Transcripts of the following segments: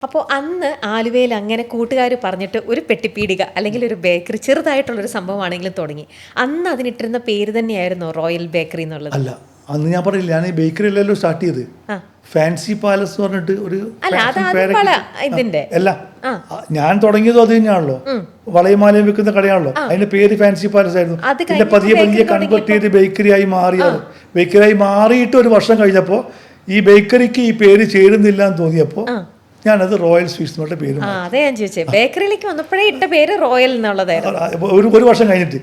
അപ്പോൾ അന്ന് ആലുവയിൽ അങ്ങനെ കൂട്ടുകാർ പറഞ്ഞിട്ട് ഒരു പെട്ടിപ്പീടിക അല്ലെങ്കിൽ ഒരു ബേക്കറി ചെറുതായിട്ടുള്ളൊരു സംഭവമാണെങ്കിലും തുടങ്ങി. അന്ന് അതിനിട്ടിരുന്ന പേര് തന്നെയായിരുന്നു റോയൽ ബേക്കറി എന്നുള്ളത്. അല്ല, അന്ന് ഞാൻ പറയില്ല, ഞാൻ ഈ ബേക്കറി അല്ലല്ലോ സ്റ്റാർട്ട് ചെയ്ത്. ഫാൻസി പാലസ് പറഞ്ഞിട്ട് ഒരു അല്ല, ഞാൻ തുടങ്ങിയതും അത് തന്നെയാണല്ലോ. വളയമാലയും വെക്കുന്ന കടയാണല്ലോ, അതിന്റെ പേര് ഫാൻസി പാലസ് ആയിരുന്നു. പിന്നെ പതിയെ പതിയെ കൺവെർട്ട് ചെയ്ത് ബേക്കറി ആയി മാറിയത്. ബേക്കറി ആയി മാറിയിട്ട് ഒരു വർഷം കഴിഞ്ഞപ്പോൾ ഈ ബേക്കറിക്ക് ഈ പേര് ചേരുന്നില്ല എന്ന് തോന്നിയപ്പോൾ ഞാനത് റോയൽ സ്വീറ്റ്സ് എന്നുള്ള പേര്. അതെ, ഞാൻ ചോദിച്ചേ ബേക്കറിയിലേക്ക് വന്നപ്പോഴേ ഇട്ട പേര് റോയൽ എന്നുള്ളതായിരുന്നു. ഒരു വർഷം കഴിഞ്ഞിട്ട്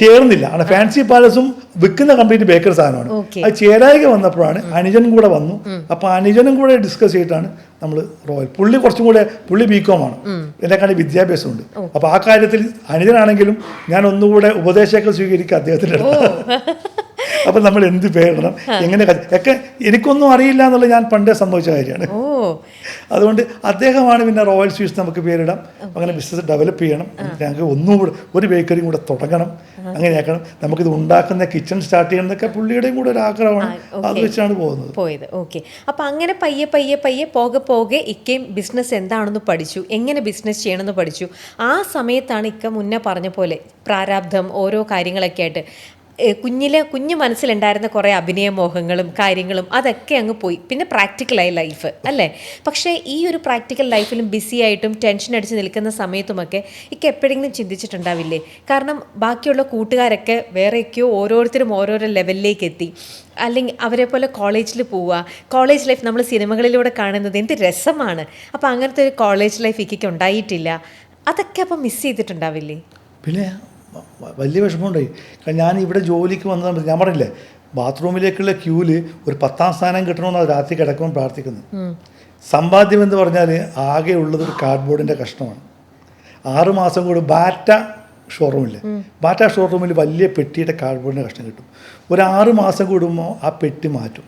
ചേർന്നില്ല. ഫാൻസി പാലസും വിൽക്കുന്ന കംപ്ലീറ്റ് ബേക്കറി സാധനമാണ്. അത് ചേരായിക വന്നപ്പോഴാണ് അനുജൻ കൂടെ വന്നു. അപ്പൊ അനുജനും കൂടെ ഡിസ്കസ് ചെയ്തിട്ടാണ് നമ്മൾ റോയൽ. കുറച്ചും കൂടെ പുള്ളി ബികോമാണ്, എന്നെക്കാളും വിദ്യാഭ്യാസമുണ്ട്. അപ്പൊ ആ കാര്യത്തിൽ അനുജനാണെങ്കിലും ഞാൻ ഒന്നുകൂടെ ഉപദേശമൊക്കെ സ്വീകരിക്കുക അദ്ദേഹത്തിൻ്റെ അടുത്ത്. അപ്പൊ നമ്മൾ എന്ത് പേരിടണം, എങ്ങനെ ഒക്കെ എനിക്കൊന്നും അറിയില്ല എന്നുള്ളത് ഞാൻ പണ്ടേ സംഭവിച്ച കാര്യമാണ്. അതുകൊണ്ട് അദ്ദേഹമാണ് പിന്നെ റോയൽ സ്വീറ്റ്സ് നമുക്ക് പേരിടാം, അങ്ങനെ ബിസിനസ് ഡെവലപ്പ് ചെയ്യണം, ഞങ്ങൾക്ക് ഒന്നുകൂടെ ഒരു ബേക്കറിയും കൂടെ തുടങ്ങണം, അങ്ങനെയാക്കണം, നമുക്കിത് ഉണ്ടാക്കുന്ന കിച്ചൺ സ്റ്റാർട്ട് ചെയ്യണം എന്നൊക്കെ പുള്ളിയുടെയും കൂടെ ഒരു ആഗ്രഹമാണ്. അത് വെച്ചാണ് പോയത്. ഓക്കെ, അപ്പൊ അങ്ങനെ പയ്യെ പയ്യെ പയ്യെ പോകെ ഇക്കയും ബിസിനസ് എന്താണെന്ന് പഠിച്ചു, എങ്ങനെ ബിസിനസ് ചെയ്യണമെന്ന് പഠിച്ചു. ആ സമയത്താണ് ഇക്ക മുന്നേ പറഞ്ഞ പോലെ പ്രാരാബ്ധം ഓരോ കാര്യങ്ങളൊക്കെ ആയിട്ട് കുഞ്ഞു മനസ്സിലുണ്ടായിരുന്ന കുറേ അഭിനയമോഹങ്ങളും കാര്യങ്ങളും അതൊക്കെ അങ്ങ് പോയി. പിന്നെ പ്രാക്ടിക്കലായി ലൈഫ് അല്ലേ. പക്ഷേ ഈ ഒരു പ്രാക്ടിക്കൽ ലൈഫിലും ബിസി ആയിട്ടും ടെൻഷൻ അടിച്ച് നിൽക്കുന്ന സമയത്തുമൊക്കെ ഇക്ക് എപ്പോഴെങ്കിലും ചിന്തിച്ചിട്ടുണ്ടാവില്ലേ? കാരണം ബാക്കിയുള്ള കൂട്ടുകാരൊക്കെ വേറെയൊക്കെയോ ഓരോരുത്തരും ഓരോരോ ലെവലിലേക്ക് എത്തി, അല്ലെങ്കിൽ അവരെ പോലെ കോളേജിൽ പോവുക, കോളേജ് ലൈഫ് നമ്മൾ സിനിമകളിലൂടെ കാണുന്നത് എന്ത് രസമാണ്. അപ്പോൾ അങ്ങനത്തെ ഒരു കോളേജ് ലൈഫ് ഇക്കയ്ക്ക് ഉണ്ടായിട്ടില്ല. അതൊക്കെ അപ്പം മിസ് ചെയ്തിട്ടുണ്ടാവില്ലേ? പിന്നെ വലിയ വിഷമമുണ്ടായി. കാരണം ഞാൻ ഇവിടെ ജോലിക്ക് വന്നത് ഞാൻ പറഞ്ഞില്ലേ, ബാത്റൂമിലേക്കുള്ള ക്യൂല് ഒരു 10ാം സ്ഥാനം കിട്ടണമെന്നാണ് രാത്രി കിടക്കുമ്പോൾ പ്രാർത്ഥിക്കുന്നത്. സമ്പാദ്യം എന്ന് പറഞ്ഞാൽ ആകെ ഉള്ളത് ഒരു കാർഡ്ബോർഡിൻ്റെ കഷ്ണമാണ്. 6 മാസം കൂടി ബാറ്റ ഷോറൂമില്ലേ, ബാറ്റ ഷോറൂമിൽ വലിയ പെട്ടിയുടെ കാർഡ്ബോർഡിൻ്റെ കഷ്ണം കിട്ടും. ഒരു 6 മാസം കൂടുമ്പോൾ ആ പെട്ടി മാറ്റും.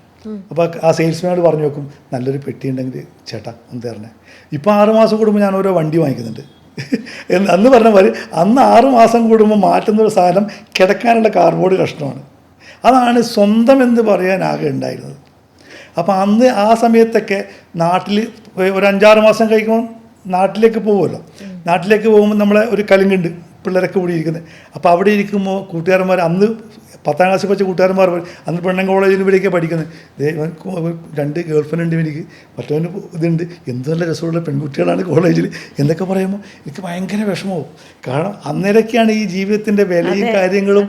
അപ്പോൾ ആ സെയിൽസ്മാനോട് പറഞ്ഞു നോക്കും, നല്ലൊരു പെട്ടി ഉണ്ടെങ്കിൽ ചേട്ടാ ഒന്ന് തരണേ. ഇപ്പോൾ 6 മാസം കൂടുമ്പോൾ ഞാൻ ഓരോ വണ്ടി വാങ്ങിക്കുന്നുണ്ട്. അന്ന് പറഞ്ഞ പോലെ അന്ന് 6 മാസം കൂടുമ്പോൾ മാറ്റുന്നൊരു സാധനം കിടക്കാനുള്ള കാർഡ്ബോർഡ് കഷ്ണമാണ്. അതാണ് സ്വന്തം എന്ന് പറയാൻ ആകെ ഉണ്ടായിരുന്നത്. അപ്പോൾ അന്ന് ആ സമയത്തൊക്കെ നാട്ടിൽ ഒരു 5-6 മാസം കഴിക്കുമ്പോൾ നാട്ടിലേക്ക് പോകുമല്ലോ. നാട്ടിലേക്ക് പോകുമ്പോൾ നമ്മളെ ഒരു കലുങ്കുണ്ട്, പിള്ളേരൊക്കെ കൂടി ഇരിക്കുന്നത്. അപ്പോൾ അവിടെ ഇരിക്കുമ്പോൾ കൂട്ടുകാരന്മാർ, അന്ന് 10ാം ക്ലാസ്സിൽ വെച്ച കൂട്ടുകാരന്മാർ, അന്ന് പെണ്ണൻ കോളേജിൽ ഇവിടേക്ക് പഠിക്കുന്നത്, 2 ഗേൾ ഫ്രണ്ട് ഉണ്ട് എനിക്ക്, മറ്റവന് ഇതുണ്ട്, എന്ത് നല്ല രസമുള്ള പെൺകുട്ടികളാണ് കോളേജിൽ എന്നൊക്കെ പറയുമ്പോൾ എനിക്ക് ഭയങ്കര വിഷമവും. കാരണം അന്നേരൊക്കെയാണ് ഈ ജീവിതത്തിൻ്റെ വിലയും കാര്യങ്ങളും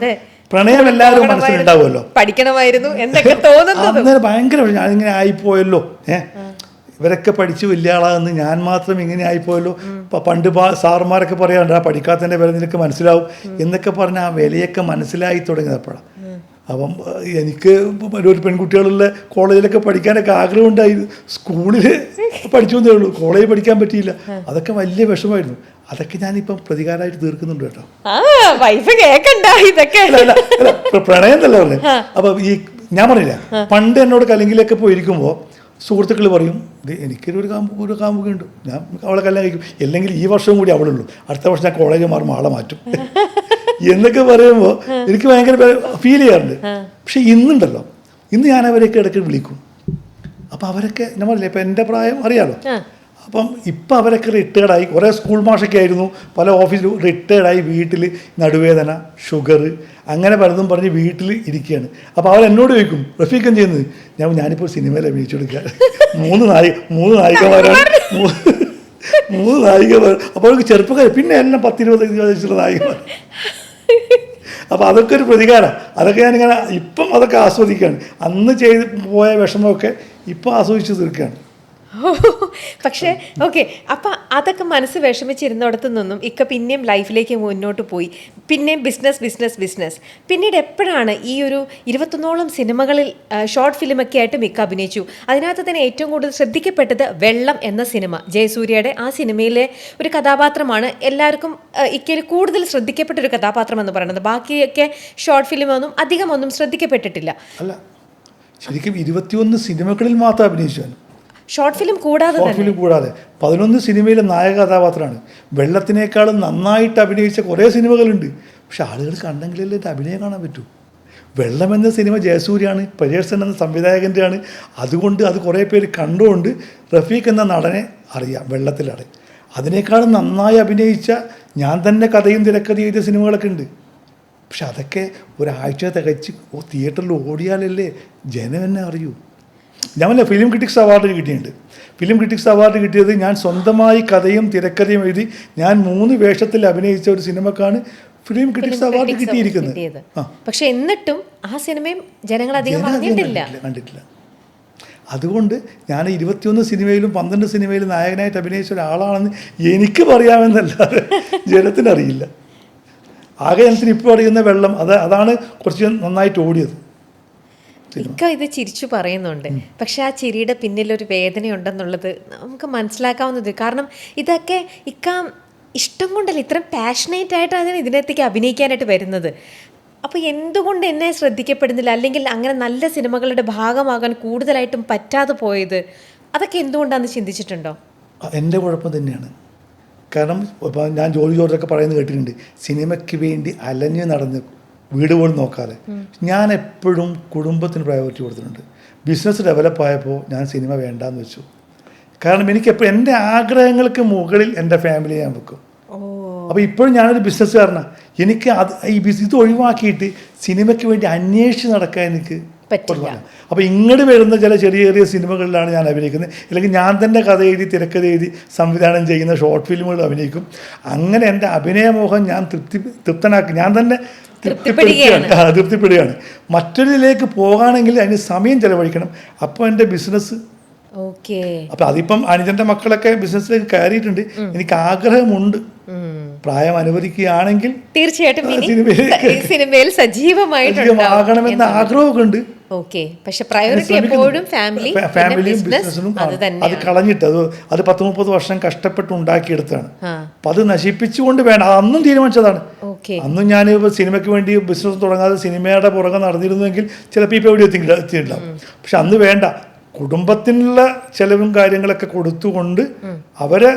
പ്രണയം എല്ലാവരും മനസ്സിലുണ്ടാവുമല്ലോ. പഠിക്കണമായിരുന്നു എന്നൊക്കെ തോന്നുന്നത് അന്നേരം ഭയങ്കര ഞാനിങ്ങനെ ആയിപ്പോയല്ലോ, ഇവരൊക്കെ പഠിച്ച് വലിയ ആളാകുന്നു, ഞാൻ മാത്രം ഇങ്ങനെ ആയിപ്പോയല്ലോ. പണ്ട് സാറുമാരൊക്കെ പറയാറുണ്ട്, ആ പഠിക്കാത്തതിൻ്റെ വില നിനക്ക് മനസ്സിലാവും എന്നൊക്കെ പറഞ്ഞ് ആ വിലയൊക്കെ മനസ്സിലായി തുടങ്ങിയപ്പോഴാണ്. അപ്പം എനിക്ക് ഒരു പെൺകുട്ടികളുള്ള കോളേജിലൊക്കെ പഠിക്കാനൊക്കെ ആഗ്രഹമുണ്ടായിരുന്നു. സ്കൂളിൽ പഠിച്ചു എന്നേ ഉള്ളൂ, കോളേജിൽ പഠിക്കാൻ പറ്റിയില്ല. അതൊക്കെ വലിയ വിഷമമായിരുന്നു. അതൊക്കെ ഞാനിപ്പം പ്രതികാരമായിട്ട് തീർക്കുന്നുണ്ട് കേട്ടോ. പ്രണയം തന്നെ പറഞ്ഞു. അപ്പം ഈ ഞാൻ പറഞ്ഞില്ല, പണ്ട് എന്നോട് കലങ്കിലൊക്കെ പോയിരിക്കുമ്പോൾ സുഹൃത്തുക്കൾ പറയും, എനിക്കൊരു കാമുകയുണ്ട്, ഞാൻ അവളെ കല്യാണം കഴിക്കും, അല്ലെങ്കിൽ ഈ വർഷവും കൂടി അവളുള്ളൂ, അടുത്ത വർഷം ഞാൻ കോളേജിൽ മാറുമ്പോൾ ആളെ മാറ്റും എന്നൊക്കെ പറയുമ്പോൾ എനിക്ക് ഭയങ്കര ഫീൽ ചെയ്യാറുണ്ട്. പക്ഷെ ഇന്നുണ്ടല്ലോ, ഇന്ന് ഞാൻ അവരെയൊക്കെ ഇടയ്ക്ക് വിളിക്കും. അപ്പം അവരൊക്കെ ഞാൻ പറഞ്ഞില്ലേ, ഇപ്പം എൻ്റെ പ്രായം അറിയാമല്ലോ. അപ്പം ഇപ്പം അവരൊക്കെ റിട്ടയർഡായി, കുറേ സ്കൂൾ മാഷൊക്കെ ആയിരുന്നു, പല ഓഫീസിലും റിട്ടയർഡായി, വീട്ടിൽ നടുവേദന, ഷുഗർ, അങ്ങനെ പലതും പറഞ്ഞ് വീട്ടിൽ ഇരിക്കുകയാണ്. അപ്പോൾ അവരെന്നോട് ചോദിക്കും, റഫീഖ് എന്ത് ചെയ്യുന്നത്? ഞാനിപ്പോൾ സിനിമയിൽ അഭിനയിച്ചു കൊടുക്കുക, 3 നായികമാരാണ്, 3 നായികമാർ. അപ്പോൾ അവർക്ക് ചെറുപ്പക്കാർ, പിന്നെ എല്ലാം 10-20 വയസ്സുള്ള നായികമാർ. അപ്പോൾ അതൊക്കെ ഒരു പ്രതികാരം. അതൊക്കെ ഞാനിങ്ങനെ ഇപ്പം അതൊക്കെ ആസ്വദിക്കുകയാണ്. അന്ന് ചെയ്ത് പോയ വിഷമമൊക്കെ ഇപ്പം ആസ്വദിച്ച് തീർക്കുകയാണ്. പക്ഷേ ഓക്കെ, അപ്പം അതൊക്കെ മനസ്സ് വിഷമിച്ചിരുന്നിടത്തു നിന്നും ഇക്ക പിന്നെയും ലൈഫിലേക്ക് മുന്നോട്ട് പോയി, പിന്നെയും ബിസിനസ്. പിന്നീട് എപ്പോഴാണ് ഈ ഒരു 21ഓളം സിനിമകളിൽ ഷോർട്ട് ഫിലിമൊക്കെ ആയിട്ട് മിക്ക അഭിനയിച്ചു. അതിനകത്ത് തന്നെ ഏറ്റവും കൂടുതൽ ശ്രദ്ധിക്കപ്പെട്ടത് വെള്ളം എന്ന സിനിമ, ജയസൂര്യയുടെ ആ സിനിമയിലെ ഒരു കഥാപാത്രമാണ് എല്ലാവർക്കും ഇക്കയിൽ കൂടുതൽ ശ്രദ്ധിക്കപ്പെട്ട ഒരു കഥാപാത്രം എന്ന് പറയുന്നത്. ബാക്കിയൊക്കെ ഷോർട്ട് ഫിലിമൊന്നും അധികമൊന്നും ശ്രദ്ധിക്കപ്പെട്ടിട്ടില്ല. അല്ല, ശരിക്കും 21 സിനിമകളിൽ മാത്രം അഭിനയിച്ചു. ഷോർട്ട് ഫിലിം കൂടാതെ 11 സിനിമയിലെ നായക കഥാപാത്രമാണ്. വെള്ളത്തിനേക്കാളും നന്നായിട്ട് അഭിനയിച്ച കുറേ സിനിമകളുണ്ട്. പക്ഷെ ആളുകൾ കണ്ടെങ്കിലല്ലേ അഭിനയം കാണാൻ പറ്റൂ. വെള്ളം എന്ന സിനിമ ജയസൂര്യാണ്, പരിയേഴ്സൺ എന്ന സംവിധായകൻ്റെയാണ്. അതുകൊണ്ട് അത് കുറേ പേര് കണ്ടുകൊണ്ട് റഫീഖ് എന്ന നടനെ അറിയാം വെള്ളത്തിലാണ്. അതിനേക്കാളും നന്നായി അഭിനയിച്ച ഞാൻ തന്നെ കഥയും തിരക്കഥയും എഴുതിയ സിനിമകളൊക്കെ ഉണ്ട്. പക്ഷെ അതൊക്കെ ഒരാഴ്ച തികച്ച് തിയേറ്ററിൽ ഓടിയാലല്ലേ ജനം എന്നെ അറിയൂ. ഞാൻ ഫിലിം ക്രിറ്റിക്സ് അവാർഡ് കിട്ടിയിട്ടുണ്ട്. ഫിലിം ക്രിറ്റിക്സ് അവാർഡ് കിട്ടിയത് ഞാൻ സ്വന്തമായി കഥയും തിരക്കഥയും എഴുതി ഞാൻ 3 വേഷത്തിൽ അഭിനയിച്ച ഒരു സിനിമക്കാണ് ഫിലിം ക്രിറ്റിക്സ് അവാർഡ് കിട്ടിയിരിക്കുന്നത്. പക്ഷെ എന്നിട്ടും ആ സിനിമയും ജനങ്ങൾ അധികം കണ്ടിട്ടില്ല. അതുകൊണ്ട് ഞാൻ 21 സിനിമയിലും 12 സിനിമയിലും നായകനായിട്ട് അഭിനയിച്ച ഒരാളാണെന്ന് എനിക്ക് പറയാമെന്നല്ലാതെ ജനത്തിനറിയില്ല. ആകെ ജനത്തിന് ഇപ്പോൾ അറിയുന്ന വെള്ളം അതാണ് കുറച്ച് നന്നായിട്ട് ഓടിയത്. ഇക്ക ഇത് ചിരിച്ചു പറയുന്നുണ്ട്, പക്ഷെ ആ ചിരിയുടെ പിന്നിലൊരു വേദനയുണ്ടെന്നുള്ളത് നമുക്ക് മനസ്സിലാക്കാവുന്നത്. കാരണം ഇതൊക്കെ ഇക്ക ഇഷ്ടം കൊണ്ടല്ല, ഇത്രയും പാഷനേറ്റ് ആയിട്ടാണ് ഇതിനകത്തേക്ക് അഭിനയിക്കാനായിട്ട് വരുന്നത്. അപ്പോൾ എന്തുകൊണ്ട് എന്നെ ശ്രദ്ധിക്കപ്പെടുന്നില്ല, അല്ലെങ്കിൽ അങ്ങനെ നല്ല സിനിമകളുടെ ഭാഗമാകാൻ കൂടുതലായിട്ടും പറ്റാതെ പോയത്, അതൊക്കെ എന്തുകൊണ്ടാണെന്ന് ചിന്തിച്ചിട്ടുണ്ടോ? എൻ്റെ കുഴപ്പം തന്നെയാണ്. കാരണം ഇപ്പോൾ ഞാൻ ജോർജൊക്കെ പറയുന്നത് കേട്ടിട്ടുണ്ട്, സിനിമയ്ക്ക് വേണ്ടി അലഞ്ഞ് നടന്ന് വീട് പോലും നോക്കാതെ. ഞാൻ എപ്പോഴും കുടുംബത്തിന് പ്രയോറിറ്റി കൊടുത്തിട്ടുണ്ട്. ബിസിനസ് ഡെവലപ്പായപ്പോൾ ഞാൻ സിനിമ വേണ്ടാന്ന് വെച്ചു. കാരണം എനിക്കെപ്പോഴും എൻ്റെ ആഗ്രഹങ്ങൾക്ക് മുകളിൽ എൻ്റെ ഫാമിലിയെ ഞാൻ വെക്കും. അപ്പോൾ ഇപ്പോഴും ഞാനൊരു ബിസിനസ്സുകാരനാണ്. എനിക്ക് ഇത് ഒഴിവാക്കിയിട്ട് സിനിമയ്ക്ക് വേണ്ടി അന്വേഷിച്ച് നടക്കാൻ എനിക്ക് പറ്റില്ല. അപ്പോൾ ഇങ്ങോട്ട് വരുന്ന ചില ചെറിയ ചെറിയ സിനിമകളിലാണ് ഞാൻ അഭിനയിക്കുന്നത്. അല്ലെങ്കിൽ ഞാൻ തന്നെ കഥ എഴുതി തിരക്കഥ എഴുതി സംവിധാനം ചെയ്യുന്ന ഷോർട്ട് ഫിലിമുകൾ അഭിനയിക്കും. അങ്ങനെ എൻ്റെ അഭിനയമോഹം ഞാൻ തൃപ്തനാക്കി, ഞാൻ തന്നെ തൃപ്തിപ്പെടുകയാണ്. മറ്റൊരിതിലേക്ക് പോകാണെങ്കിൽ അതിന് സമയം ചെലവഴിക്കണം. അപ്പോൾ എൻ്റെ ബിസിനസ് അപ്പം അതിപ്പം അനുജൻ്റെ മക്കളൊക്കെ ബിസിനസ്സിലേക്ക് കയറിയിട്ടുണ്ട്. എനിക്ക് ആഗ്രഹമുണ്ട്, പ്രായം അനുവദിക്കുകയാണെങ്കിൽ തീർച്ചയായിട്ടും സിനിമയിൽ സജീവമാകണമെന്ന ആഗ്രഹമൊക്കെ ഉണ്ട്. പക്ഷെ പ്രയോറിറ്റി എപ്പോഴും ഫാമിലിയും ബിസിനസ്സിനും. അത് കളഞ്ഞിട്ട് അത് 10-30 വർഷം കഷ്ടപ്പെട്ട് ഉണ്ടാക്കിയെടുത്താണ്. അപ്പം അത് നശിപ്പിച്ചുകൊണ്ട് വേണം. അന്നും തീരുമാനിച്ചതാണ്. അന്നും ഞാൻ സിനിമയ്ക്ക് വേണ്ടി ബിസിനസ് തുടങ്ങാതെ സിനിമയുടെ പുറകെ നടന്നിരുന്നുവെങ്കിൽ ചിലപ്പോൾ ഇപ്പോൾ എവിടെ എത്തിയിട്ടുണ്ടാവും. പക്ഷെ അന്ന് വേണ്ട, കുടുംബത്തിനുള്ള ചെലവും കാര്യങ്ങളൊക്കെ കൊടുത്തുകൊണ്ട് അവരെ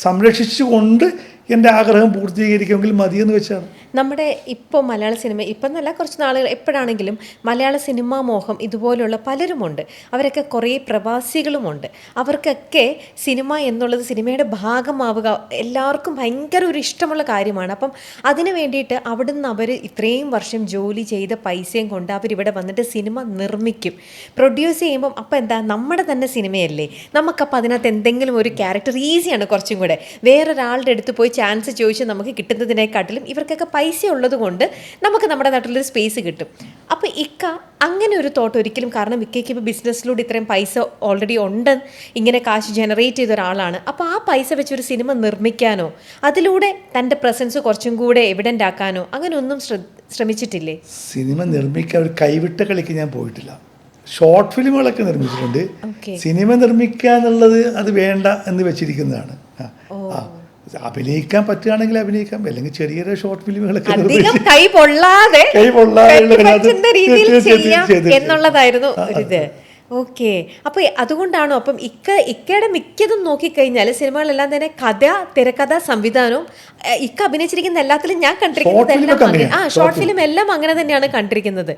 സംരക്ഷിച്ചുകൊണ്ട് എൻ്റെ ആഗ്രഹം പൂർത്തീകരിക്കുമെങ്കിൽ മതിയെന്ന് വെച്ചാണ്. നമ്മുടെ ഇപ്പോൾ മലയാള സിനിമ ഇപ്പം എന്നല്ല, കുറച്ച് നാളുകൾ എപ്പോഴാണെങ്കിലും മലയാള സിനിമാ മോഹം ഇതുപോലുള്ള പലരുമുണ്ട്. അവരൊക്കെ കുറേ പ്രവാസികളുമുണ്ട്. അവർക്കൊക്കെ സിനിമ എന്നുള്ളത്, സിനിമയുടെ ഭാഗമാവുക എല്ലാവർക്കും ഭയങ്കര ഒരു ഇഷ്ടമുള്ള കാര്യമാണ്. അപ്പം അതിന് വേണ്ടിയിട്ട് അവിടുന്ന് അവർ ഇത്രയും വർഷം ജോലി ചെയ്ത പൈസയും കൊണ്ട് അവരിവിടെ വന്നിട്ട് സിനിമ നിർമ്മിക്കും, പ്രൊഡ്യൂസ് ചെയ്യുമ്പം അപ്പം എന്താ, നമ്മുടെ തന്നെ സിനിമയല്ലേ, നമുക്കപ്പോൾ അതിനകത്ത് എന്തെങ്കിലും ഒരു ക്യാരക്ടർ ഈസിയാണ് കുറച്ചും കൂടെ. വേറൊരാളുടെ അടുത്ത് പോയി ചാൻസ് ചോദിച്ച് നമുക്ക് കിട്ടുന്നതിനെക്കാട്ടിലും ഇവർക്കൊക്കെ പൈസ ഉള്ളത് കൊണ്ട് നമുക്ക് നമ്മുടെ നാട്ടിലൊരു സ്പേസ് കിട്ടും. അപ്പോൾ ഇക്ക അങ്ങനെ ഒരു തോട്ട് ഒരിക്കലും, കാരണം ഇക്കയ്ക്ക് ഇപ്പോൾ ബിസിനസ്സിലൂടെ ഇത്രയും പൈസ ഓൾറെഡി ഉണ്ട്, ഇങ്ങനെ കാശ് ജനറേറ്റ് ചെയ്ത ഒരാളാണ്. അപ്പോൾ ആ പൈസ വെച്ചൊരു സിനിമ നിർമ്മിക്കാനോ അതിലൂടെ തൻ്റെ പ്രസൻസ് കുറച്ചും കൂടെ എവിഡൻ്റ് ആക്കാനോ അങ്ങനെ ഒന്നും ശ്രമിച്ചിട്ടില്ലേ? സിനിമ നിർമ്മിക്കാൻ ഒരു കൈവിട്ട കളിക്ക് ഞാൻ പോയിട്ടില്ല. ഷോർട്ട് ഫിലിമുകളൊക്കെ നിർമ്മിച്ചിട്ടുണ്ട്. സിനിമ നിർമ്മിക്കുക എന്നുള്ളത് അത് വേണ്ട എന്ന് വെച്ചിരിക്കുന്നതാണ്. അഭിനയിക്കാൻ പറ്റുകയാണെങ്കിൽ അഭിനയിക്കാം, അല്ലെങ്കിൽ ചെറിയ ഷോർട്ട് ഫിലിമുകളൊക്കെ എന്നുള്ളതായിരുന്നു ഒരിത്. അപ്പോൾ അതുകൊണ്ടാണോ അപ്പം ഇക്കയുടെ മിക്കതും നോക്കിക്കഴിഞ്ഞാൽ സിനിമകളെല്ലാം തന്നെ കഥ, തിരക്കഥ, സംവിധാനവും ഇക്ക അഭിനയിച്ചിരിക്കുന്ന എല്ലാത്തിലും ഞാൻ കണ്ടിരിക്കുന്നത് ഷോർട്ട് ഫിലിം എല്ലാം അങ്ങനെ തന്നെയാണ് കണ്ടിരിക്കുന്നത്.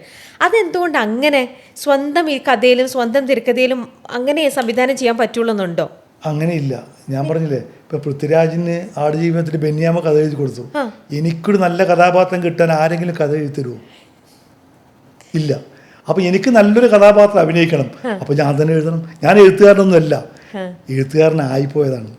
അതെന്തുകൊണ്ട് അങ്ങനെ സ്വന്തം ഈ കഥയിലും സ്വന്തം തിരക്കഥയിലും അങ്ങനെ സംവിധാനം ചെയ്യാൻ പറ്റുള്ളൂന്നുണ്ടോ? അങ്ങനെയില്ല. ഞാൻ പറഞ്ഞില്ലേ, ഇപ്പം പൃഥ്വിരാജിന് ആടുജീവിതത്തിൽ ബെന്യാമ കഥ എഴുതി കൊടുത്തു. എനിക്കൊരു നല്ല കഥാപാത്രം കിട്ടാൻ ആരെങ്കിലും കഥ എഴുതി തരുമോ? ഇല്ല. അപ്പം എനിക്ക് നല്ലൊരു കഥാപാത്രം അഭിനയിക്കണം, അപ്പം ഞാൻ തന്നെ എഴുതണം. ഞാൻ എഴുത്തുകാരനൊന്നുമല്ല, എഴുത്തുകാരനായിപ്പോയതാണ്.